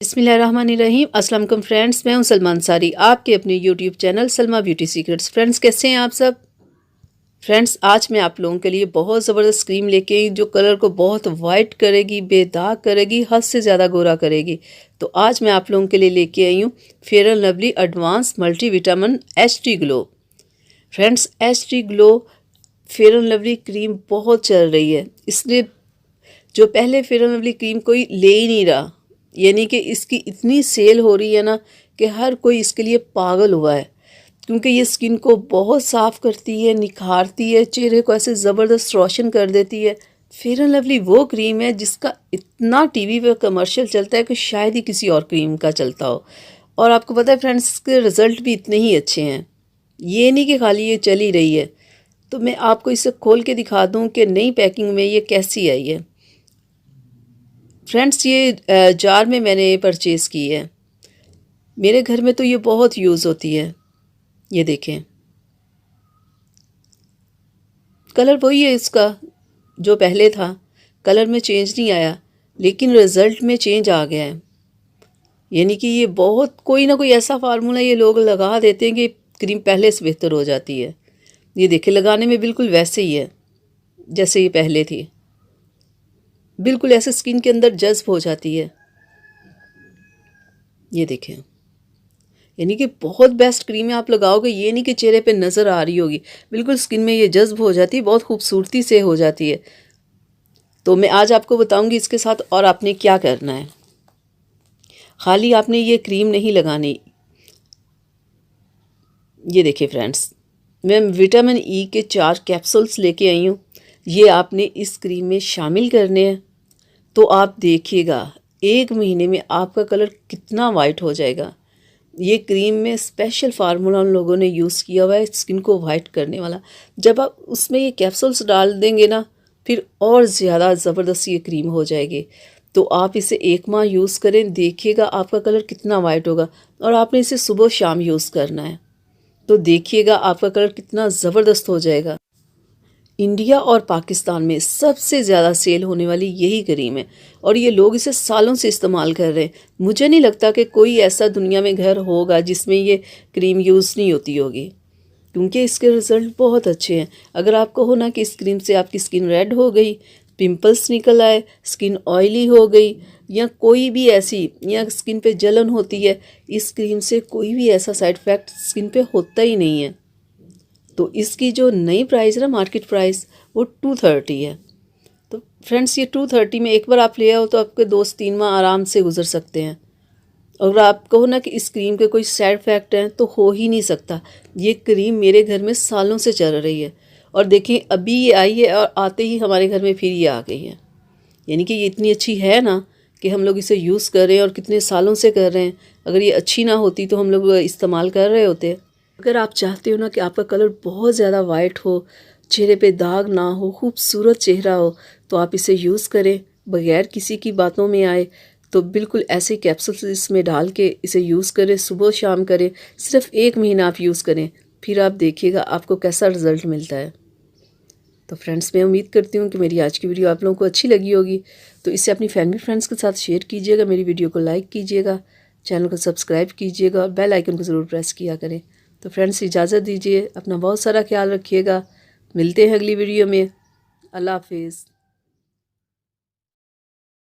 बिस्मिल्लाहिर्रहमानिर्रहीम। अस्सलाम वालेकुम फ्रेंड्स, मैं हूं सलमान सारी, आपके अपने YouTube channel Salma beauty secrets. Friends, कैसे हैं आप सब? फ्रेंड्स, आज मैं आप लोगों के लिए बहुत ज़बरदस्त क्रीम लेके आई जो कलर को बहुत वाइट करेगी, बेदाग करेगी, हद से ज़्यादा गोरा करेगी। तो आज मैं आप लोगों के लिए लेके आई हूँ fair and lovely advance multi vitamin HD glow. Friends, HD glow fair and lovely cream बहुत चल रही है, इसलिए जो पहले फेयर एंड लवली क्रीम कोई ले ही नहीं रहा, यानी कि इसकी इतनी सेल हो रही है ना कि हर कोई इसके लिए पागल हुआ है, क्योंकि ये स्किन को बहुत साफ़ करती है, निखारती है, चेहरे को ऐसे ज़बरदस्त रोशन कर देती है। फेयर एंड लवली वो क्रीम है जिसका इतना टीवी पे कमर्शियल चलता है कि शायद ही किसी और क्रीम का चलता हो। और आपको पता है फ्रेंड्स, इसके रिज़ल्ट भी इतने ही अच्छे हैं, ये नहीं कि खाली ये चल ही रही है। तो मैं आपको इसे खोल के दिखा दूँ कि नई पैकिंग में ये कैसी आई है। फ्रेंड्स, ये जार में मैंने परचेज़ की है, मेरे घर में तो ये बहुत यूज़ होती है। ये देखें, कलर वही है इसका जो पहले था, कलर में चेंज नहीं आया, लेकिन रिज़ल्ट में चेंज आ गया है। यानी कि ये बहुत कोई ना कोई ऐसा फार्मूला ये लोग लगा देते हैं कि क्रीम पहले से बेहतर हो जाती है। ये देखें, लगाने में बिल्कुल वैसे ही है जैसे ये पहले थी, बिल्कुल ऐसे स्किन के अंदर जज्ब हो जाती है। ये देखें, यानी कि बहुत बेस्ट क्रीम है। आप लगाओगे, ये नहीं कि चेहरे पे नज़र आ रही होगी, बिल्कुल स्किन में ये जज्ब हो जाती है, बहुत खूबसूरती से हो जाती है। तो मैं आज आपको बताऊंगी इसके साथ और आपने क्या करना है। खाली आपने ये क्रीम नहीं लगानी। ये देखिए फ्रेंड्स, मैं विटामिन ई के 4 कैप्सूल्स लेके आई हूँ, ये आपने इस क्रीम में शामिल करने हैं। तो आप देखिएगा 1 महीने में आपका कलर कितना वाइट हो जाएगा। ये क्रीम में स्पेशल फार्मूला उन लोगों ने यूज़ किया हुआ है स्किन को वाइट करने वाला। जब आप उसमें ये कैप्सूल्स डाल देंगे ना, फिर और ज़्यादा ज़बरदस्त ये क्रीम हो जाएगी। तो आप इसे 1 माह यूज़ करें, देखिएगा आपका कलर कितना वाइट होगा। और आपने इसे सुबह शाम यूज़ करना है, तो देखिएगा आपका कलर कितना ज़बरदस्त हो जाएगा। इंडिया और पाकिस्तान में सबसे ज़्यादा सेल होने वाली यही क्रीम है, और ये लोग इसे सालों से इस्तेमाल कर रहे हैं। मुझे नहीं लगता कि कोई ऐसा दुनिया में घर होगा जिसमें ये क्रीम यूज़ नहीं होती होगी, क्योंकि इसके रिज़ल्ट बहुत अच्छे हैं। अगर आपको हो ना कि इस क्रीम से आपकी स्किन रेड हो गई, पिंपल्स निकल आए, स्किन ऑयली हो गई, या कोई भी ऐसी, या स्किन पे जलन होती है, इस क्रीम से कोई भी ऐसा साइड इफ़ेक्ट स्किन पे होता ही नहीं है। तो इसकी जो नई प्राइस है ना, मार्केट प्राइस, वो 230 है। तो फ्रेंड्स, ये 230 में एक बार आप ले आओ तो आपके 2 से 3 माह आराम से गुजर सकते हैं। अगर आप कहो ना कि इस क्रीम के कोई साइड इफ़ेक्ट हैं, तो हो ही नहीं सकता। ये क्रीम मेरे घर में सालों से चल रही है, और देखिए अभी ये आई है और आते ही हमारे घर में फिर ये आ गई है। यानी कि ये इतनी अच्छी है ना कि हम लोग इसे यूज़ कर रहे हैं और कितने सालों से कर रहे हैं। अगर ये अच्छी ना होती तो हम लोग इस्तेमाल कर रहे होते। अगर आप चाहते हो ना कि आपका कलर बहुत ज़्यादा वाइट हो, चेहरे पे दाग ना हो, खूबसूरत चेहरा हो, तो आप इसे यूज़ करें बगैर किसी की बातों में आए। तो बिल्कुल ऐसे कैप्सूल्स इसमें डाल के इसे यूज़ करें, सुबह शाम करें, सिर्फ 1 महीना आप यूज़ करें, फिर आप देखिएगा आपको कैसा रिज़ल्ट मिलता है। तो फ्रेंड्स, मैं उम्मीद करती हूँ कि मेरी आज की वीडियो आप लोगों को अच्छी लगी होगी। तो इसे अपनी फैमिली फ्रेंड्स के साथ शेयर कीजिएगा, मेरी वीडियो को लाइक कीजिएगा, चैनल को सब्सक्राइब कीजिएगा और बेल आइकन को ज़रूर प्रेस किया करें। तो फ्रेंड्स, इजाज़त दीजिए, अपना बहुत सारा ख्याल रखिएगा। मिलते हैं अगली वीडियो में। अल्लाह हाफिज़।